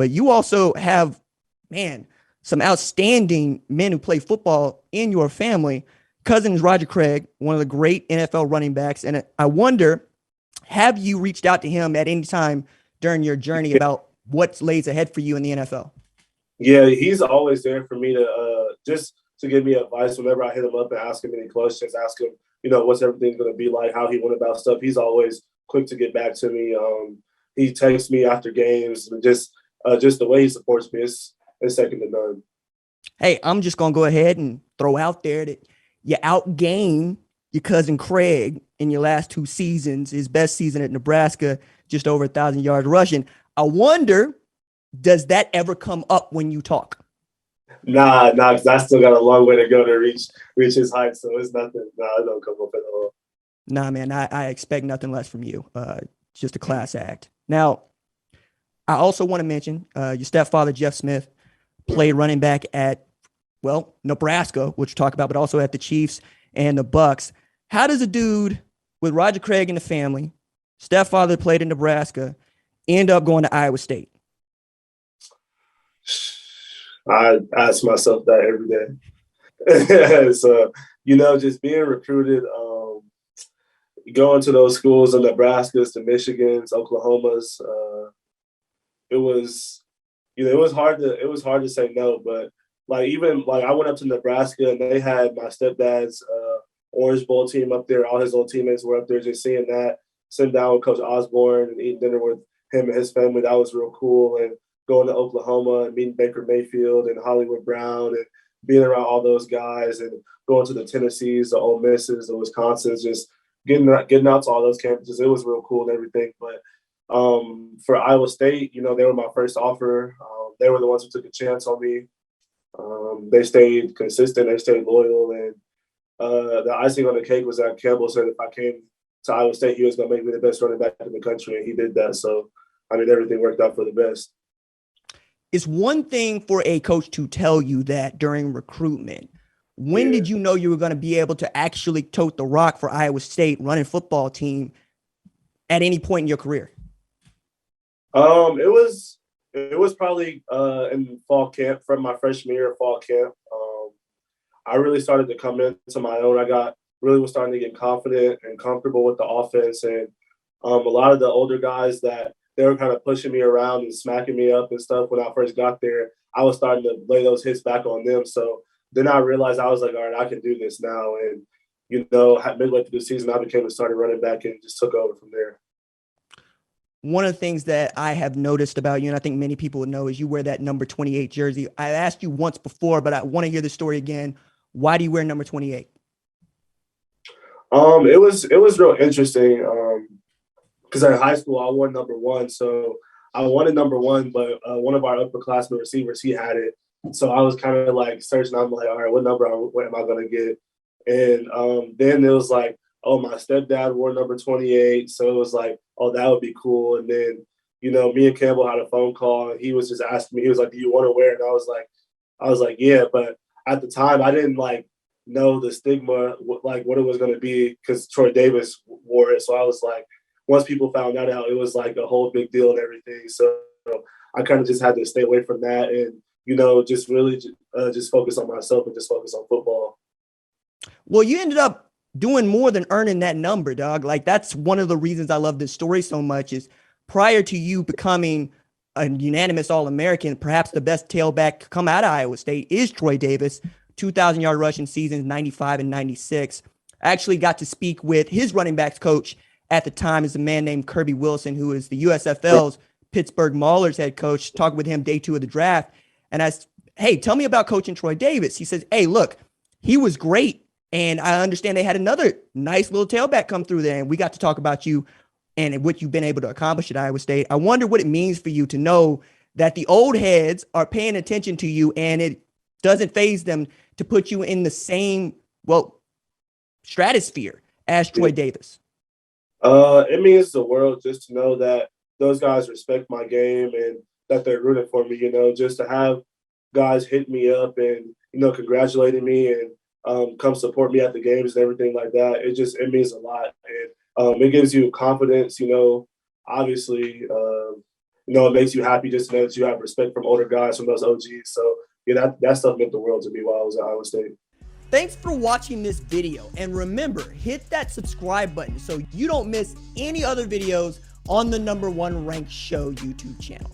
but you also have, man, some outstanding men who play football in your family. Cousin is Roger Craig, one of the great NFL running backs. And I wonder, have you reached out to him at any time during your journey about what lays ahead for you in the NFL? Yeah, he's always there for me to just to give me advice whenever I hit him up and ask him any questions, ask him, what's everything going to be like, how he went about stuff. He's always quick to get back to me. He texts me after games, and just the way he supports me is second to none. Hey, I'm just going to go ahead and throw out there that you outgained your cousin Craig in your last 2 seasons, his best season at Nebraska, just over 1,000 yards rushing. I wonder, does that ever come up when you talk? Nah, because I still got a long way to go to reach his height, so it's nothing. Nah, it don't come up at all. Nah, man, I expect nothing less from you. Just a class act. Now, I also want to mention your stepfather, Jeff Smith, played running back at, Nebraska, which we'll talk about, but also at the Chiefs and the Bucks. How does a dude with Roger Craig in the family, stepfather played in Nebraska, end up going to Iowa State? I ask myself that every day. So, just being recruited, going to those schools, the Nebraskas, the Michigans, Oklahomas, it was hard to say no. But I went up to Nebraska and they had my stepdad's Orange Bowl team up there. All his old teammates were up there. Just seeing that, sitting down with Coach Osborne and eating dinner with him and his family, that was real cool. And going to Oklahoma and meeting Baker Mayfield and Hollywood Brown and being around all those guys, and going to the Tennessees, the Ole Misses, the Wisconsins, just getting out to all those campuses. It was real cool and everything. But for Iowa State, they were my first offer. They were the ones who took a chance on me. They stayed consistent. They stayed loyal. And the icing on the cake was that Campbell said if I came to Iowa State, he was going to make me the best running back in the country, and he did that. So, everything worked out for the best. It's one thing for a coach to tell you that during recruitment. When did you know you were going to be able to actually tote the rock for Iowa State running football team at any point in your career? It was probably in fall camp, from my freshman year of fall camp. I really started to come into my own. Was starting to get confident and comfortable with the offense, and a lot of the older guys that they were kind of pushing me around and smacking me up and stuff when I first got there, I was starting to lay those hits back on them. So then I realized I was like, all right, I can do this now. And, midway through the season, I became a starting running back and just took over from there. One of the things that I have noticed about you, and I think many people would know, is you wear that number 28 jersey. I asked you once before, but I want to hear the story again. Why do you wear number 28? It was real interesting. Because in high school, I wore number 1. So I wanted number 1, but one of our upperclassmen receivers, he had it. So I was kind of like searching. I'm like, all right, what am I going to get? And then it was like, oh, my stepdad wore number 28. So it was like, oh, that would be cool. And then, me and Campbell had a phone call, and he was just asking me, he was like, do you want to wear it? And I was like, yeah. But at the time, I didn't know the stigma, what it was going to be, because Troy Davis wore it. So I was like, once people found that out, it was like a whole big deal and everything. So I kind of just had to stay away from that and, just really just focus on myself and just focus on football. Well, you ended up doing more than earning that number, dog. That's one of the reasons I love this story so much is prior to you becoming a unanimous All-American, perhaps the best tailback to come out of Iowa State is Troy Davis, 2,000-yard rushing seasons, 95 and 96. I actually got to speak with his running backs coach at the time, is a man named Kirby Wilson, who is the USFL's Pittsburgh Maulers head coach. Talked with him day 2 of the draft. And I said, hey, tell me about coaching Troy Davis. He says, hey, look, he was great. And I understand they had another nice little tailback come through there. And we got to talk about you and what you've been able to accomplish at Iowa State. I wonder what it means for you to know that the old heads are paying attention to you and it doesn't faze them to put you in the same, stratosphere as Troy Davis. It means the world just to know that those guys respect my game and that they're rooting for me, just to have guys hit me up and, congratulating me and come support me at the games and everything like that. It means a lot. And it gives you confidence, obviously, it makes you happy just to know that you have respect from older guys, from those OGs. So yeah, that stuff meant the world to me while I was at Iowa State. Thanks for watching this video, and remember, hit that subscribe button so you don't miss any other videos on the #1 Ranked Show YouTube channel.